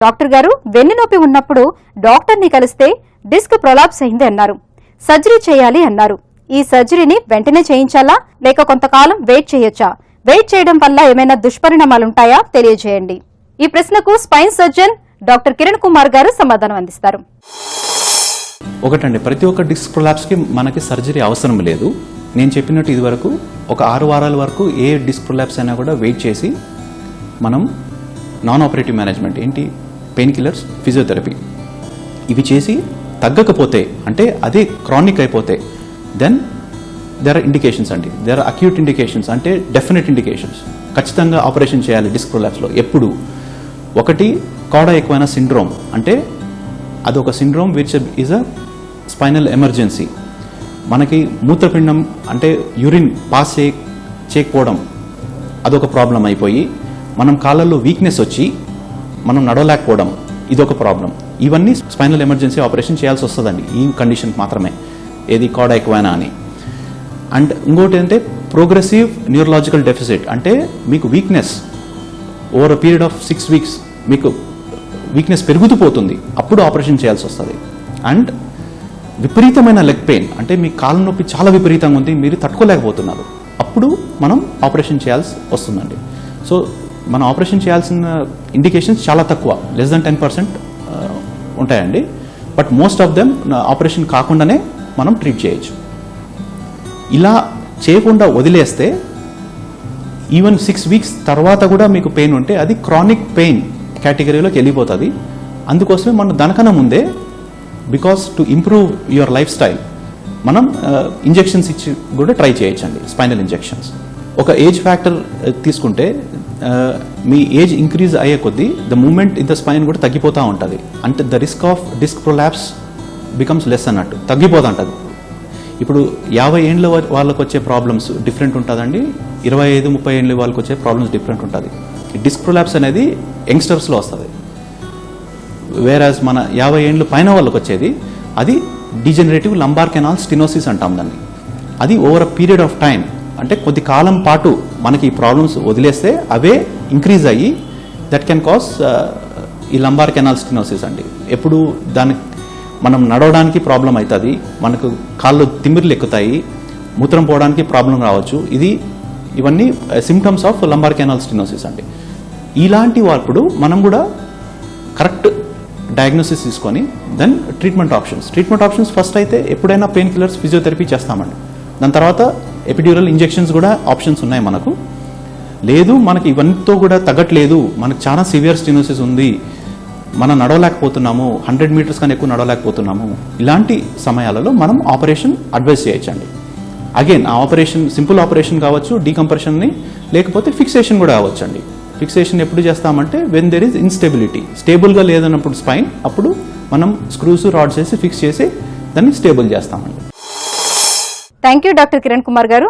Doctor గారు వెన్నునొప్పి ఉన్నప్పుడు డాక్టర్ని కలిస్తే డిస్క్ ప్రొలాప్స్ అయింది అన్నారు. సర్జరీ చేయాలి అన్నారు. ఈ సర్జరీని వెంటనే చేయించాలా లేక కొంతకాలం వెయిట్ చేయొచ్చా? వెయిట్ చేయడం వల్ల ఏమైనా దుష్పరిణామాలుంటాయా? తెలియజేయండి. ఈ ప్రశ్నకు spine surgeon doctor Kiran Kumar గారు సమాధానం అందిస్తారు. ఒకటండి, ప్రతి ఒక్క డిస్క్ ప్రొలాప్స్ కి మనకి సర్జరీ అవసరం లేదు. నేను చెప్పినట్టు ఇది వరకు ఒక 6 వారాల వరకు ఏ డిస్క్ ప్రొలాప్స్ అయినా కూడా వెయిట్ చేసి మనం నాన్ ఆపరేటివ్ మేనేజ్మెంట్ ఏంటి, పెయిన్ కిల్లర్స్, ఫిజియోథెరపీ ఇవి చేసి తగ్గకపోతే, అంటే అదే క్రానిక్ అయిపోతే దెన్ దేర్ ఆర్ ఇండికేషన్స్ అండి. దేర్ ఆర్ అక్యూట్ ఇండికేషన్స్, అంటే డెఫినెట్ ఇండికేషన్స్. ఖచ్చితంగా ఆపరేషన్ చేయాలి డిస్క్ ప్రొలాప్స్లో. ఎప్పుడు ఒకటి కాడా ఎక్వైనా సిండ్రోమ్, అంటే అదొక syndrome which is a spinal emergency. మనకి మూత్రపిండం అంటే యూరిన్ పాస్ చేయకపోవడం అదొక ప్రాబ్లం అయిపోయి మనం కాళ్ళల్లో వీక్నెస్ వచ్చి మనం నడవలేకపోవడం ఇదొక ప్రాబ్లం. ఇవన్నీ స్పైనల్ ఎమర్జెన్సీ ఆపరేషన్ చేయాల్సి వస్తుందండి ఈ కండిషన్ మాత్రమే, ఏది కాడా ఎక్వైనా అని. అండ్ ఇంకోటి అంటే ప్రోగ్రెసివ్ న్యూరలాజికల్ డెఫిసిట్, అంటే మీకు weakness over a period of 6 weeks మీకు వీక్నెస్ పెరుగుతూ పోతుంది, అప్పుడు ఆపరేషన్ చేయాల్సి వస్తుంది. అండ్ విపరీతమైన లెగ్ పెయిన్, అంటే మీ కాళ్ళ నొప్పి చాలా విపరీతంగా ఉంది, మీరు తట్టుకోలేకపోతున్నారు, అప్పుడు మనం ఆపరేషన్ చేయాల్సి వస్తుందండి. సో మనం ఆపరేషన్ చేయాల్సిన ఇండికేషన్స్ చాలా తక్కువ, లెస్ దెన్ 10% ఉంటాయండి. But most of them operation కాకుండానే మనం ట్రీట్ చేయొచ్చు. ఇలా చేయకుండా వదిలేస్తే ఈవెన్ 6 weeks తర్వాత కూడా మీకు పెయిన్ ఉంటే అది క్రానిక్ పెయిన్ కేటగిరీలోకి వెళ్ళిపోతుంది. అందుకోసమే మనం దానికన్నా ముందే, because to improve your life style, మనం ఇంజెక్షన్స్ ఇచ్చి కూడా ట్రై చేయొచ్చండి, స్పైనల్ ఇంజెక్షన్స్. ఒక ఏజ్ ఫ్యాక్టర్ తీసుకుంటే మీ ఏజ్ ఇంక్రీజ్ అయ్యే కొద్దీ the moment in the spine కూడా తగ్గిపోతూ ఉంటుంది. అంటే the risk of disc prolapse becomes less అన్నట్టు, తగ్గిపోతూ ఉంటుంది. ఇప్పుడు 50 ఏళ్ళ వాళ్ళకి వచ్చే ప్రాబ్లమ్స్ డిఫరెంట్ ఉంటుందండి, 25-30 ఏళ్ళ వాళ్ళకి వచ్చే ప్రాబ్లమ్స్ డిఫరెంట్ ఉంటుంది. డిస్క్ ప్రొలాప్స్ అనేది యంగ్స్టర్స్లో వస్తుంది, వేరాజ్ మన 50 ఏళ్ళు పైన వాళ్ళకి వచ్చేది అది డీజనరేటివ్ లంబార్ కెనాల్ స్టెనోసిస్ అంటాం దాన్ని. అది over a period of time, అంటే కొద్ది కాలం పాటు మనకి ఈ ప్రాబ్లమ్స్ వదిలేస్తే అవే ఇంక్రీజ్ అయ్యి దట్ కెన్ కాజ్ ఈ లంబార్ కెనాల్ స్టెనోసిస్ అండి. ఎప్పుడు దానికి మనం నడవడానికి ప్రాబ్లం అవుతుంది, మనకు కాళ్ళు తిమ్మిర్లు ఎక్కుతాయి, మూత్రం పోవడానికి ప్రాబ్లం రావచ్చు. ఇవన్నీ symptoms of lumbar canal stenosis అండి. ఇలాంటి వాప్పుడు మనం కూడా కరెక్ట్ డయాగ్నోసిస్ తీసుకొని దెన్ ట్రీట్మెంట్ ఆప్షన్స్ ఫస్ట్ అయితే ఎప్పుడైనా పెయిన్ కిల్లర్స్, ఫిజియోథెరపీ చేస్తామండి. దాని తర్వాత ఎపిడ్యూరల్ ఇంజెక్షన్స్ కూడా ఆప్షన్స్ ఉన్నాయి మనకు. లేదు మనకి ఇవన్నీతో కూడా తగ్గట్లేదు, మనకు చాలా సివియర్ స్టెనోసిస్ ఉంది, మనం నడవలేకపోతున్నాము, 100 meters కన్నా ఎక్కువ నడవలేకపోతున్నాము, ఇలాంటి సమయాలలో మనం ఆపరేషన్ అడ్వైస్ చేయొచ్చండి. అగైన్ ఆ ఆపరేషన్ సింపుల్ ఆపరేషన్ కావచ్చు, డీకంప్రెషన్ని, లేకపోతే ఫిక్సేషన్ కూడా కావచ్చు అండి. ఫిక్సేషన్ ఎప్పుడు చేస్తామంటే వెన్ దెర్ ఈజ్ ఇన్స్టెబిలిటీ, స్టేబుల్గా లేదన్నప్పుడు స్పైన్, అప్పుడు మనం స్క్రూస్, రాడ్స్ వేసి ఫిక్స్ చేసి దాన్ని స్టేబుల్ చేస్తామండి. Thank you doctor Kiran Kumar గారు.